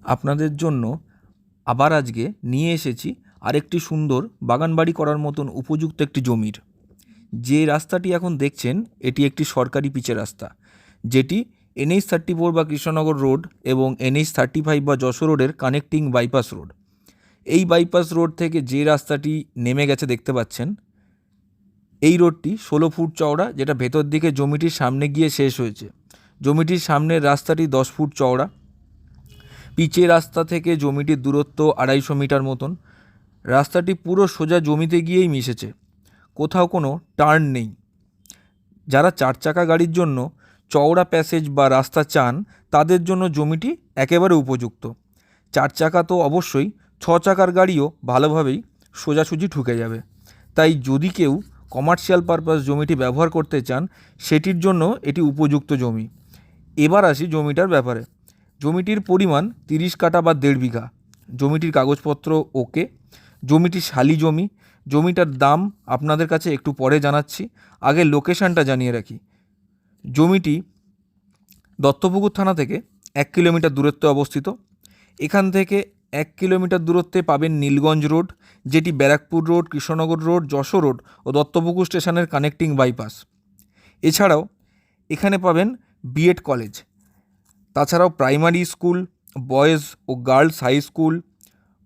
আপনাদের জন্য আবার আজকে নিয়ে এসেছি আরেকটি সুন্দর বাগানবাড়ি করার মতন উপযুক্ত একটি জমির। যে রাস্তাটি এখন দেখছেন এটি একটি সরকারি পিচের রাস্তা, যেটি NH-34 বা কৃষ্ণনগর রোড এবং NH-35 বা যশোর রোডের কানেক্টিং বাইপাস রোড। এই বাইপাস রোড থেকে যে রাস্তাটি নেমে গেছে দেখতে পাচ্ছেন, এই রোডটি 16 ফুট চওড়া, যেটা ভেতর দিকে জমিটির সামনে গিয়ে শেষ হয়েছে। জমিটির সামনের রাস্তাটি 10 ফুট চওড়া। পিচের রাস্তা থেকে জমিটির দূরত্ব 250 মিটার মতন। রাস্তাটি পুরো সোজা জমিতে গিয়েই মিশেছে, কোথাও কোনো টার্ন নেই। যারা 4 চাকা গাড়ির জন্য চওড়া প্যাসেজ বা রাস্তা চান, তাদের জন্য জমিটি একেবারে উপযুক্ত। 4 চাকা তো অবশ্যই, 6 চাকার গাড়িও ভালোভাবেই সোজাসুজি ঢুকে যাবে। তাই যদি কেউ কমার্শিয়াল পারপাস জমিটি ব্যবহার করতে চান, সেটির জন্য এটি উপযুক্ত জমি। এবার আসি জমিটার ব্যাপারে। জমিটির পরিমাণ 30 কাঠা বা 1.5 বিঘা। জমিটির কাগজপত্র ওকে। জমিটি শালি জমি। জমিটার দাম আপনাদের কাছে একটু পরে জানাচ্ছি, আগে লোকেশানটা জানিয়ে রাখি। জমিটি দত্তপুকুর থানা থেকে 1 কিলোমিটার দূরত্বে অবস্থিত। এখান থেকে 1 কিলোমিটার দূরত্বে পাবেন নীলগঞ্জ রোড, যেটি Barrackpore road, Krishnanagar road, Jessore road ও দত্তপুকুর স্টেশনের কানেক্টিং বাইপাস। এছাড়াও এখানে পাবেন বিএড কলেজ, তাছাড়াও প্রাইমারি স্কুল, বয়েজ ও গার্লস হাই স্কুল,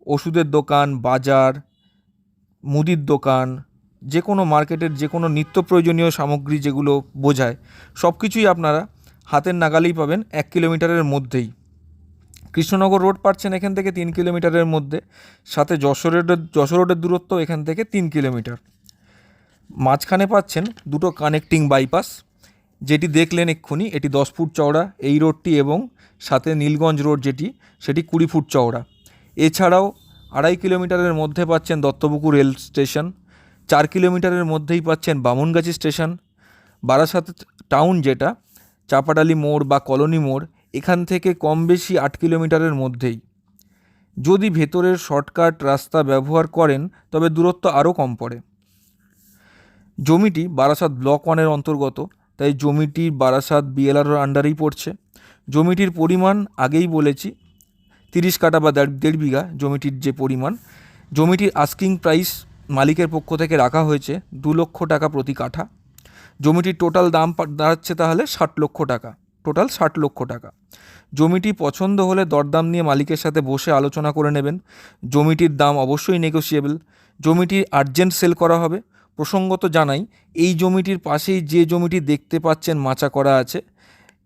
ওষুধের দোকান, বাজার, মুদির দোকান, যে কোনো মার্কেটের যে কোনো নিত্য প্রয়োজনীয় সামগ্রী যেগুলো বোঝায়, সব কিছুই আপনারা হাতের নাগালেই পাবেন 1 কিলোমিটারের মধ্যেই। কৃষ্ণনগর রোড পাচ্ছেন এখান থেকে 3 কিলোমিটারের মধ্যে, সাথে যশোর রোডের দূরত্ব এখান থেকে 3 কিলোমিটার। মাঝখানে পাচ্ছেন দুটো কানেক্টিং বাইপাস, যেটি দেখলেন এক্ষুনি, এটি 10 ফুট চওড়া এই রোডটি, এবং সাথে নীলগঞ্জ রোড সেটি 20 ফুট চওড়া। এছাড়াও 2.5 কিলোমিটারের মধ্যে পাচ্ছেন দত্তপুকুর রেল স্টেশন। 4 কিলোমিটারের মধ্যেই পাচ্ছেন বামুনগাছি স্টেশন। বারাসাত টাউন, যেটা চাপাডালি মোড় বা কলোনি মোড়, এখান থেকে কম বেশি 8 কিলোমিটারের মধ্যেই। যদি ভেতরের শর্টকাট রাস্তা ব্যবহার করেন তবে দূরত্ব আরও কম পড়ে। জমিটি বারাসাত ব্লক 1-এর অন্তর্গত, তাই জমিটি বারাসাত BLROর আন্ডারেই পড়ছে। জমিটির পরিমাণ আগেই বলেছি, 30 কাঠা বা 1.5 বিঘা জমিটির যে পরিমাণ। জমিটির আস্কিং প্রাইস মালিকের পক্ষ থেকে রাখা হয়েছে 2 লক্ষ টাকা প্রতি কাঠা। জমিটির টোটাল দাম দাঁড়াচ্ছে তাহলে 60 লক্ষ টাকা, টোটাল 60 লক্ষ টাকা। জমিটি পছন্দ হলে দরদাম নিয়ে মালিকের সাথে বসে আলোচনা করে নেবেন। জমিটির দাম অবশ্যই নেগোশিয়েবল। জমিটি আর্জেন্ট সেল করা হবে। প্রসঙ্গত জানাই, এই জমিটির পাশেই যে জমিটি দেখতে পাচ্ছেন মাচা করা আছে,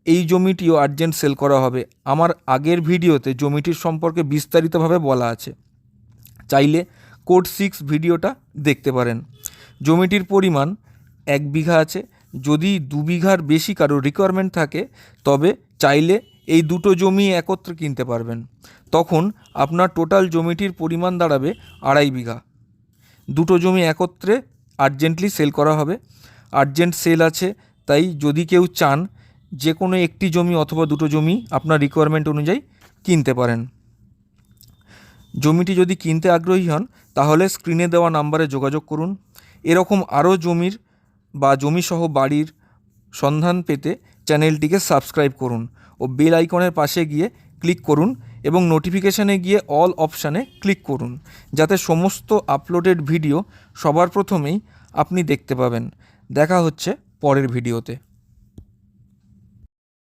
এই জমিটিও আর্জেন্ট সেল করা হবে। আমার আগের ভিডিওতে জমিটির সম্পর্কে বিস্তারিতভাবে বলা আছে, চাইলে কোড 6 ভিডিওটা দেখতে পারেন। জমিটির পরিমাণ 1 বিঘা আছে। যদি 2 বিঘার বেশি কারো রিকোয়ারমেন্ট থাকে, তবে চাইলে এই দুটো জমি একত্রে কিনতে পারবেন। তখন আপনার টোটাল জমিটির পরিমাণ দাঁড়াবে 2.5 বিঘা। দুটো জমি একত্রে আর্জেন্টলি সেল করা হবে। আর্জেন্ট সেল আছে, তাই যদি কেউ চান যে কোনো একটি জমি অথবা দুটো জমি আপনার রিকোয়ারমেন্ট অনুযায়ী কিনতে পারেন। জমিটি যদি কিনতে আগ্রহী হন, তাহলে স্ক্রিনে দেওয়া নাম্বারে যোগাযোগ করুন। এরকম আরও জমির বা জমিসহ বাড়ির সন্ধান পেতে চ্যানেলটিকে সাবস্ক্রাইব করুন ও বেল আইকনের পাশে গিয়ে ক্লিক করুন এবং নোটিফিকেশানে গিয়ে অল অপশানে ক্লিক করুন, যাতে সমস্ত আপলোডেড ভিডিও সবার প্রথমেই আপনি দেখতে পাবেন। দেখা হচ্ছে পরের ভিডিওতে।